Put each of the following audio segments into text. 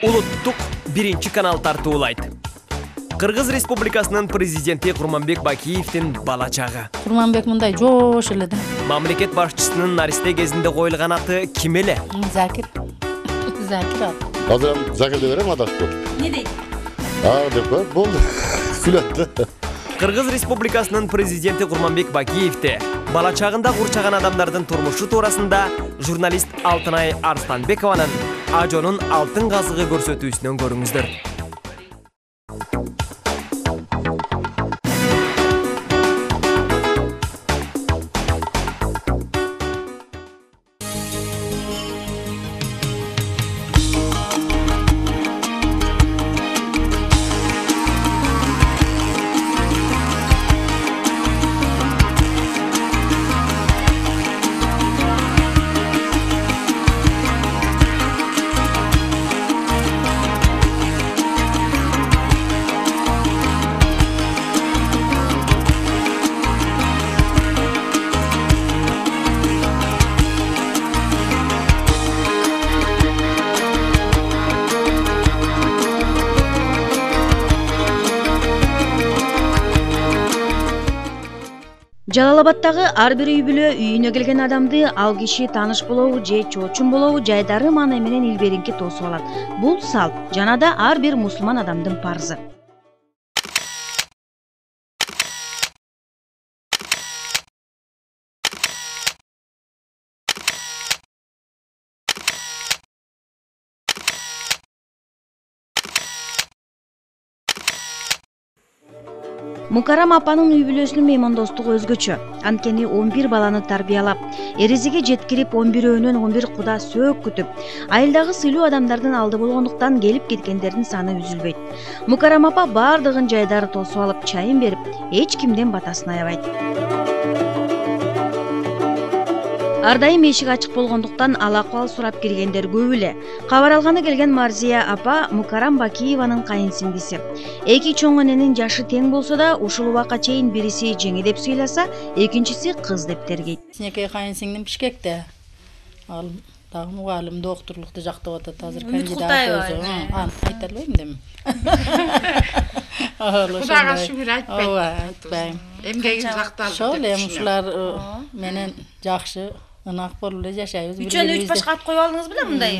Улуттук биринчи канал тартуулайт. Кыргыз Республикасынын президенти Курманбек Бакиевдин бала чагы. Курманбек мындай жош эле да. Мамлекет башчысынын наристе кезинде коюлган аты ким эле? Закир. Закир. Азыр Закир деп берем адашты. Не дейт? Деп кой, болду. Күлөттү. Кыргыз Республикасынын президенти Курманбек Бакиевди бала чагында курчаган адамдардын турмушу туурасында журналист Алтынай Арстанбекованын Ажонун алтын казыгы көрсөтүүсүнөн көрүңүздөр. Жалал Абадтагы ар бир үй бүлө үйүнө келген адамды ал киши тааныш болобу же чоочун болобу жайдары мааны менен илберинки тосуп алат. Бул салт жана да ар бир мусулман адамдын парзы. Мукарам апанын үй бүлөсүнүн меймандостугу өзгөчө. Анткени 11 баланы тарбиялап, эрезиге жеткирип 11өөнөн 11 куда сөөк күтүп, айылдагы сыйлуу адамдардын алды болгондуктан келип кеткендердин саны үзүлбөйт. Мукарам апа бардыгын жайдары тосуп алып, чайын берип, эч кимден батасын аябайт. Ар дайым эшик ачык болгондуктан ал акыбал сурап келгендер көп эле. Кабар алганы келген Марзия апа Мукарам Бакиеванын кайынсиңдиси. Эки чоң эненин жашы тең болсо да, ушул убакка чейин бириси жеңи деп сыйласа, экинчиси кыз деп тергейт. Кичинекей кайынсиңдим Бишкекте. Ал дагы мугалим доктурлукту жактап атат. Азыр кандидат өзү. Айта албайм дем. Кудайга шүгүр айтпайм. Эмгегиң жакталды. Ошол эми ушулар менен жакшы ынак болуп эле жашайбыз. Үчөнү үч башка ат коюп алдыңыз беле мындай?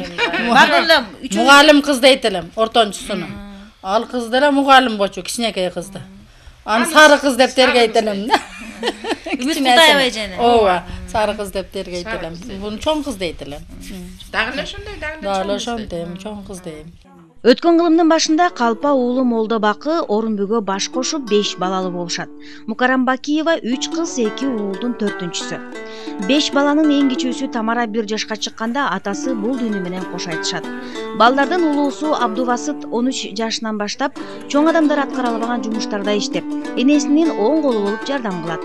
Багылам үчөө мугалим кыз дейт элем, ортончусуну. Ал кыз деле мугалим болчу, кичинекей кызды. Аны сары кыз деп тергейт элем. Үмүт Кудайбай жана. Ооба, сары кыз деп тергейт элем. Буну чоң кыз дейт элем. Дагы эле ошондой, Дагы ошондой, чоң кыз дейм. Өткөн кылымдын башында Калпа уулу Молдо Бакы Орунбүгө баш кошуп 5 балалы болушат. Мукарам Бакиева 3 кыз 2 уулдун 4-чүсү. 5 баланын эң кичүүсү Тамара 1 жашка чыкканда атасы бул дүйнө менен кош айтышат. Балдардын улуусу Абдубасыт 13 жашынан баштап чоң адамдар аткара албаган жумуштарда иштеп, энесинин оң колу болуп жардам кылат.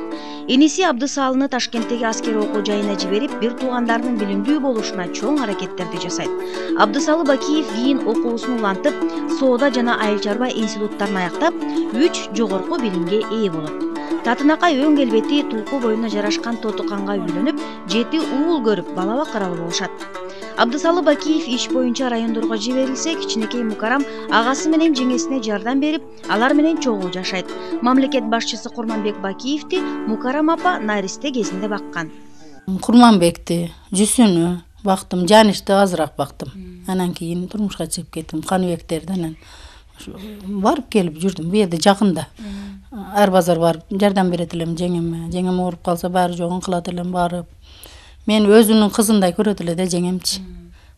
Эниси Абдысалыны Ташкенттеги аскер окуу жайына жиберип, бир туугандарынын билимдүү болушуна чоң аракеттерди жасайт. Абдысалы Бакиев кийин окуусун улантып, соода жана айыл чарба институттарын аяктап, 3 жогорку билимге ээ болот. Татынакай өң келбети тулку боюна жарашкан Тотуканга үйлөнүп, 7 уул көрүп, бала бакаралы болушат. Абдысалы Бакиев иш боюнча райондорго жиберилсе, кичинекей Мукарам агасы менен жеңесине жардам берип, алар менен чогуу жашайт. Мамлекет башчысы Курманбек Бакиевди Мукарам апа наристе кезинде баккан. Курманбекти, Жүсүнү бактым, Жаништи азыраак бактым. Анан кийин турмушка чыгып кеттим. Каныбектерден барып келип жүрдүм. Бу жерде жакында. Ар базар барып жардам берет элем жеңеме. Жеңем ооруп калса баары жогун кылат элем барып. Мен өзүнүн кызындай көрөт эле да жеңемчи.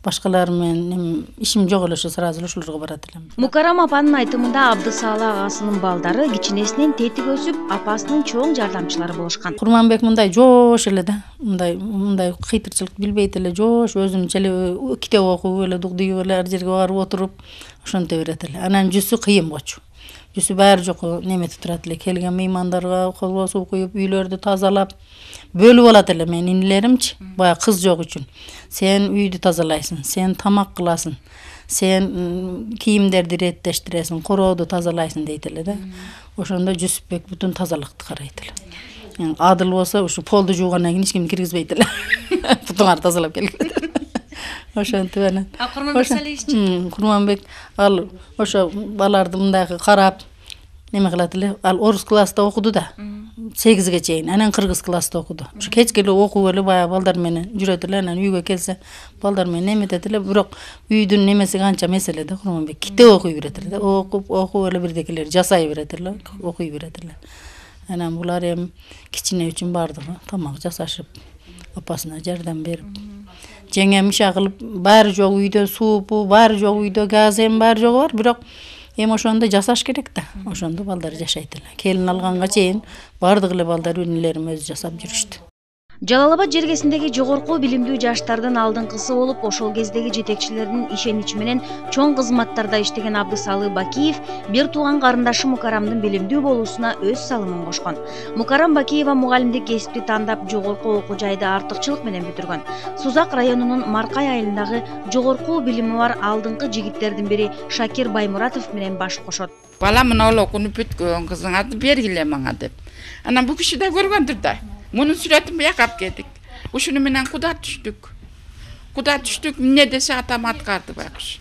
Башкалар менен ишим жок эле сразу ушуларга барат элем. Мукарам апанын айтымында Абдысалы агасынын балдары кичинесинен тетик өсүп, апасынын чоң жардамчылары болушкан. Курманбек мындай жош эле да. Мындай кыйтырчылык билбейт эле, жош өзүнчө эле китеп окуп эле дугдуй эле ар жерге барып отуруп ошонто берет эле. Анан жүзү кыйын болчу. Жүзү баары жок неметип турат эле. Келген меймандарга колго суу куюп, үйлөрдү тазалап, бөлүп алат эле мен инилеримчи. Бая кыз жок үчүн. Сен үйдү тазалайсың, сен тамак кыласың, сен кийимдерди иреттештиресиң, корооду тазалайсың дейт эле да. Ошондо Жүсүпбек бүтүн тазалыкты карайт эле. Адыл болсо ушу полду жуугандан кийин эч кимди киргизбейт эле. Бутуңарды тазалап келгиле. Ошентип анан. Курманбек Салиевич. Курманбек ал ошо баларды мындайгы карап неме кылат эле. Ал орус класста окуду да. 8ге чейин. Анан кыргыз класста окуду. Ушу кечке эле окуп эле баягы балдар менен жүрөт эле, анан үйгө келсе балдар менен эметет эле, бирок үйдүн немеси канча меселе да Курманбек. Китеп окуй берет эле да. Окуп эле бирдекелер жасай берет эле, окуй берет эле. Анан булар эми кичине үчүн бардыгы тамак жасашып, апасына жардам берип. Жеңем иш кылып, баары жок үйдө суупу, баары жок үйдө газ эми баары жогу бар, бирок эми ошондо жасаш керек да. Ошондо балдар жашайт эле. Келин алганга чейин бардык эле балдар үнелерин өзү жасап жүрүштү. Жалал Абад жергесиндеги жогорку билимдүү жаштардын алдыңкысы болуп, ошол кездеги жетекчилердин ишеничи менен чоң кызматтарда иштеген Абдысалы Бакиев бир тууган карындашы Мукарамдын билимдүү болуусуна өз салымын кошкон. Мукарам Бакиева мугалимдик кесипти тандап, жогорку окуу жайды артыкчылык менен бүтүргөн. Сузак районунун Маркай айылындагы жогорку билими бар алдыңкы жигиттердин бири Шакир Баймуратов менен баш кошот. Бала мына окууну бүткөн кызың аты бергиле мага деп. Анан бу киши да көргөндүр да. Мунун сүрөтүн бияка алып келдик. Ушуну менен куда түштүк. Эмне десе атам аткарды байкуш.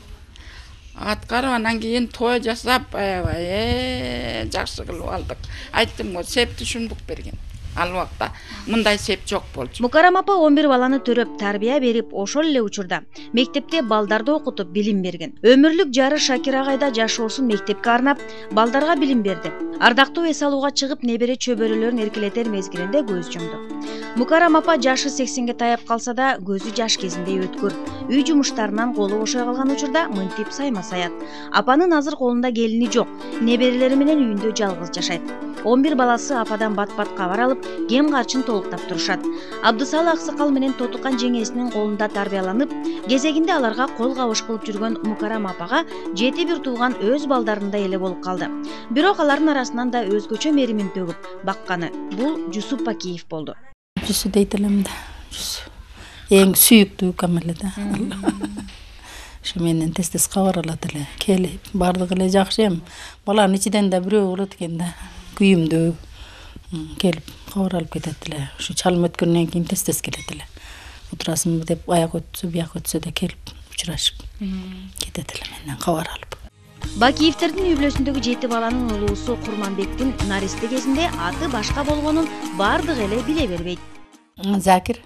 Аткарып анан кийин той жасап, аябай жакшы кылып алдык. Айттым го, септи ушундук берген. Ал убакта мындай сеп жок болчу. Мукарам апа 11 баланы төрөп, тарбия берип, ошол эле учурда мектепте балдарды окутуп билим берген. Өмүрлүк жары Шакир агайда жашоосун мектепке арнап, балдарга билим берди. Ардактуу эс алууга чыгып, небере чөбөрөлөрүн эркелетер мезгилинде көз жумду. Мукарам апа жашы 80ге таяп калса да, көзү жаш кезиндей өткүр. Үй жумуштарынан колу бошой калган учурда мынтип сайма саят. Апанын азыр колунда келини жок. Неберелери менен үйүндө жалгыз жашайт. 11 баласы ападан бат-бат кабар алып, кем карчын толуктап турушат. Абдысалы аксакал менен Тотукан жеңесинин колунда тарбияланып, кезегинде аларга кол кабыш кылып жүргөн Мукарам апага 7 бир тууган өз балдарындай эле болуп калды. Бирок алардын арасынан да өзгөчө меримин төгүп бакканы бул Жусуп Бакиев болду. Жусу дейт элем да. Жусу. Эң сүйүктүү камеле да. Ошо менен тез кабар алат эле. Келип, бардыгы эле жакшы эми. Баланын ичинен да бирөө болот экен да. Күйүмдүү. Келип, кабар алып кетет эле. Ушу чалым өткөндөн кийин тез келет эле. Отурасыңбы деп аяк өтсө, бияк өтсө да келип учурашып кетет эле менден кабар алып. Бакиевтердин үй бүлөсүндөгү 7 баланын улуусу Курманбектин наристе кезинде аты башка болгонун бардыгы эле биле бербейт. Закир.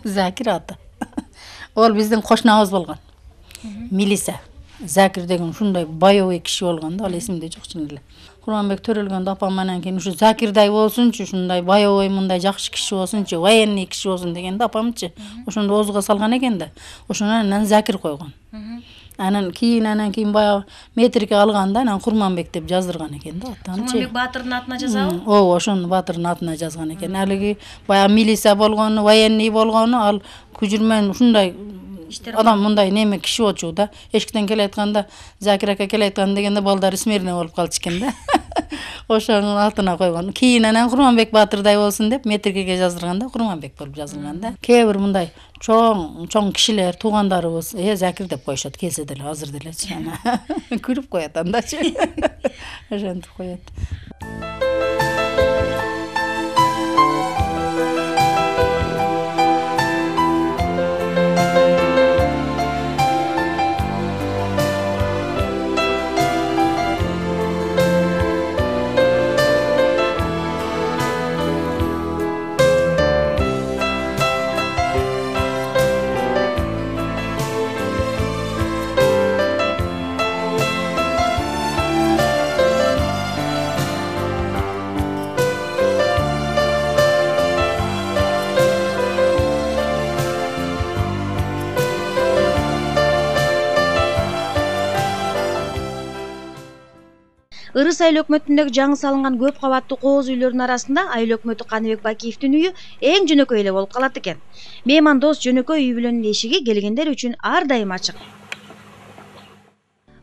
Закир аты. Ол биздин кошунабыз болгон. Милиса. Закир деген ушундай боевой киши болгон да, ал эсимде жок чын эле. Курманбек төрөлгөндө апам менен кийин ушу Закирдай болсунчу, ушундай боевой мындай жакшы киши болсунчу, военный киши болсун дегенде апамчы ошондо оозуга салган экен да. Ошондон анан Закир койгон. Анан кийин баягы метрикке алганда анан Курманбек деп жаздырган экен да аттанчы. Курманбек баатырдын атына жазабы? Ооба, ошону баатырдын атына жазган экен. Алиги баягы милиция болгону, военный болгону, ал күжүрмөн ушундай адам мындай неме киши болчу да. Эшиктен келе айтканда, Закир ака келе айткан дегенде балдары смирно болуп калчу экен да. Ошонун атына койгон. Кийин анан Курманбек баатырдай болсун деп метрикеге жаздырганда Курманбек болуп жазылган да. Кээ бир мындай чоң кишилер, туугандарыбыз, Закир деп коюшат келсе деле, азыр делечи. Күлүп коет андачы. Ошентип коет. Ырыс айыл өкмөтүндөгү жаңы салынган көп кабаттуу кооз үйлөрдүн арасында айыл өкмөтү Каныбек Бакиевдин үйү эң жөнөкөй эле болуп калат экен. Меймандос жөнөкөй үй бүлөнүн эшиги келгендер үчүн ар дайым ачык.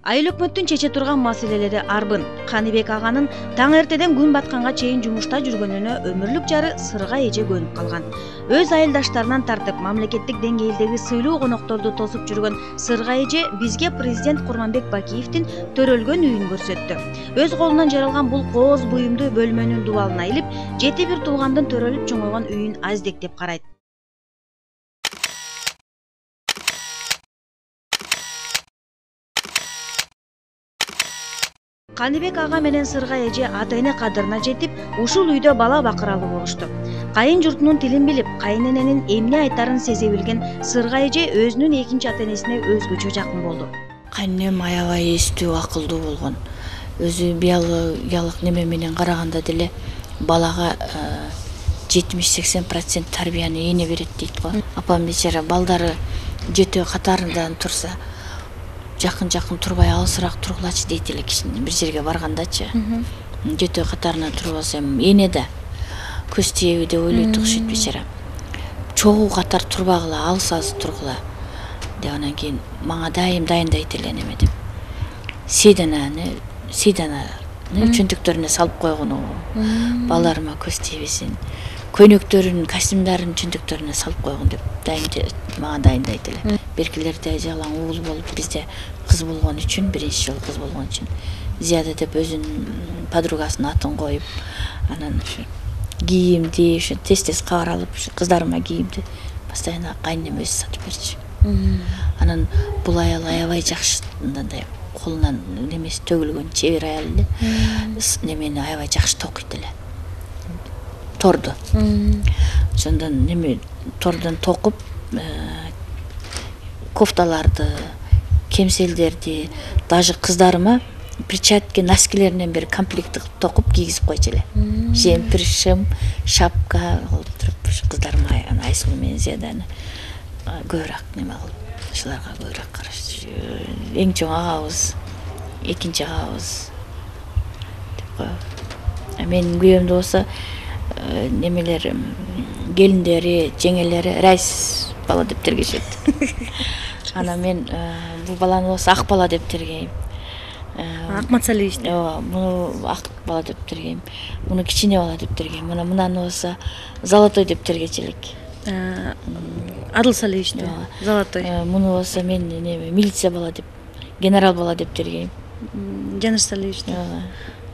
Айыл өкмөттүн чече турган маселелери арбын. Каныбек аганын таң эртеден күн батканга чейин жумушта жүргөнүнө өмүрлүк жары Сырга эже көнүп калган. Өз айылдаштарынан тартып мамлекеттик деңгээлдеги сыйлуу конокторду тосуп жүргөн Сырга эже бизге президент Курманбек Бакиевдин төрөлгөн үйүн көрсөттү. Өз колунан жаралган бул кооз буюмдуу бөлмөнүн дубалына илип, 7 бир туугандын төрөлүп чоңойгон үйүн аздек деп карайт. Каныбек ага менен Сырга эже ата-эне кадырына жетип, ушул үйдө бала бакыралы болушту. Кайын журтунун тилин билип, кайнененин эмне айтарын сезе билген Сырга эже өзүнүн экинчи ата-энесине өзгөчө жакын болду. Кайненем аябай эстүү, акылдуу болгон. Өзү биологиялык неме менен караганда деле балага 70-80% тарбияны эне берет дейт го. Апам бечара балдары жетөө катарындан турса, жакын турбай алысыраак тургулачы дейт эле кичине бир жерге баргандачы. Жетөө катарына турбасам эне да көз тиеби деп ойлойт окшойт бечара. Чогуу катар турбагыла, алыс тургула деп анан кийин мага дайым дайындайт эле неме деп. Сейдананы чөнтөктөрүнө салып койгону, балдарыма көз тийбесин. Көйнөктөрүнүн, костюмдарын чөнтөктөрүнө салып койгон деп дайым мага дайындайт эле. Беркилерде жалаң уул болуп, бизде кыз болгон үчүн, биринчи жолу кыз болгон үчүн Зияда деп өзүнүн подругасынын атын коюп, анан ушу кийимди ушу тез кабар алып, ушу кыздарыма кийимди постоянно кайненем өзү сатып берчү. Анан бул аял аябай жакшы, мындай колунан немеси төгүлгөн чебер аял эле. Немени аябай жакшы токуйт эле. Торду. Ошондон неме тордон токуп, кофталарды, кемселдерди, даже кыздарыма перчатки, носкилеринен бери комплект токуп кийгизип койчу эле. Жемпир, шым, шапка кылып туруп, кыздарыма Айсулуу менен Зияданы көбүрөөк неме кылып, ушуларга көбүрөөк караштı. Эң чоң агабыз, экинчи агабыз деп коёбуз. Менин күйөөмдө болсо немелер, келиндери, жеңелери Райс бала деп тергешет. Анан мен бул баланы болсо Ак бала деп тергейм. Акматсалиевич. Муну Ак бала деп тергейм. Муну кичине бала деп тергейм. Мунаны болсо Золотой деп тергечү элек. Адылсалиевич. Золотой. Муну болсо мен неме милиция бала деп, генерал бала деп тергейм. Жаныш Салиевич.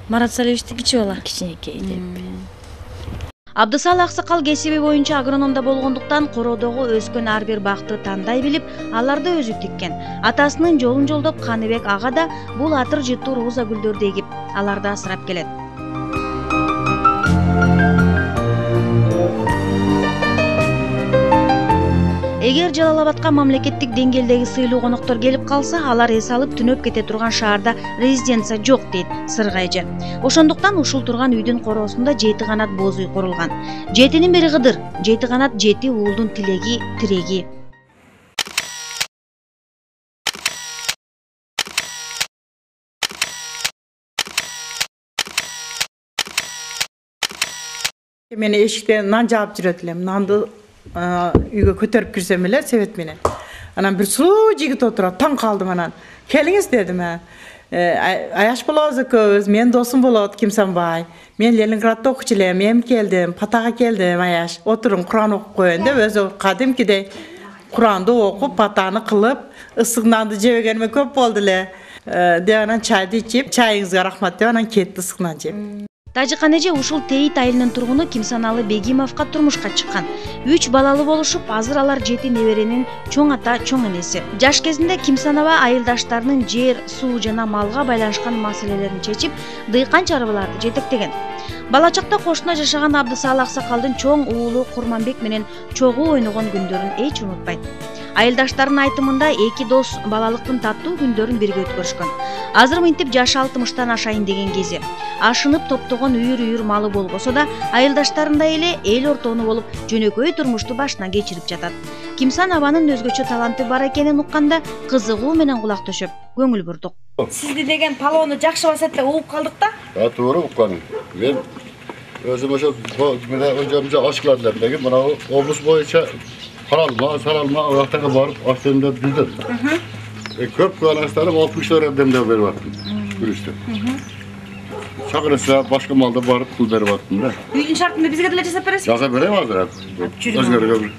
Марат Салиевичти кичи бала. Кичинекей деп. Абдысал Аксакал кесиби боюнча агрономдо болгондуктан короодогу өскөн ар бир бакты тандай билип, аларды өзү тиккен. Атасынын жолун жолдоп Каныбек ага да бул атыр жыттуу роза гүлдөрдү эгип, аларды асырап келет. Эгер Жалал Абадка мамлекеттик деңгээлдеги сыйлуу коноктор келип калса, алар эс алып түнөп кете турган шаарда резиденция жок дейт Сырга эже. Ошондуктан ушул турган үйдүн короосунда 7 канат боз үй курулган. 7-нин бири Кыдыр, 7 канат 7 уулдун тилеги, тиреги. Мен эшиктен нан жаап жүрөт элем. Нанды үйгө көтөрүп кирсем эле себет менен. Анан бир сулуу жигит отурат, таң калдым анан. Келиңиз дедим. Аяш болобуз экөөбүз, менин досум болот Кимсанбай. Мен Ленинградда окучу элем, эми келдим, Патага келдим, Аяш. Отуруң, Куран окуп коеюн деп өзү кадимкидей Куранды окуп, патаны кылып, ысык нанды жебегениме көп болду эле. Деп анан чайды ичип, чайыңызга рахмат деп анан кетти ысык нан жеп. Тажикан эже ушул Тейит айылынын тургуну Кимсаналы Бегимовго турмушка чыккан. 3 балалы болушуп, азыр алар 7 неберенин чоң ата, чоң энеси. Жаш кезинде Кимсанова айылдаштарынын жер, суу жана малга байланышкан маселелерин чечип, дыйкан чарбаларды жетектеген. Бала чакта кошуна жашаган Абдысал Аксакалдын чоң уулу Курманбек менен чогуу ойногон күндөрүн эч унутпайт. Айылдаштардын айтымында эки дос балалыктын таттуу күндөрүн бирге өткөрүшкөн. Азыр мынтип жашы 60-тан ашайын деген кези. Ашынып топтогон үйүр малы болбосо да, айылдаштарындай эле эл ортоону болуп, жөнөкөй турмушту башынан кечирип жатат. Кимсанованын өзгөчө таланты бар экенин укканда кызыгуу менен кулак төшөп, көңүл бурдук. Сизди деген палоону жакшы басетте угуп калдык да? Туура уккан. Мен өзүм ошо менен өжөмүзө ашкыладылар деген мына облус боюнча Saralma, Irak'ta varıp açtığımda düzdüm. Köp kıvançlarım 60 lira demde beri baktım. Gülüştü. Çakırırsa başka malda varıp kul beri baktım da. Üyün şartında bize kadar cesap veresin? Cesap vereyim hazır hep. Özgür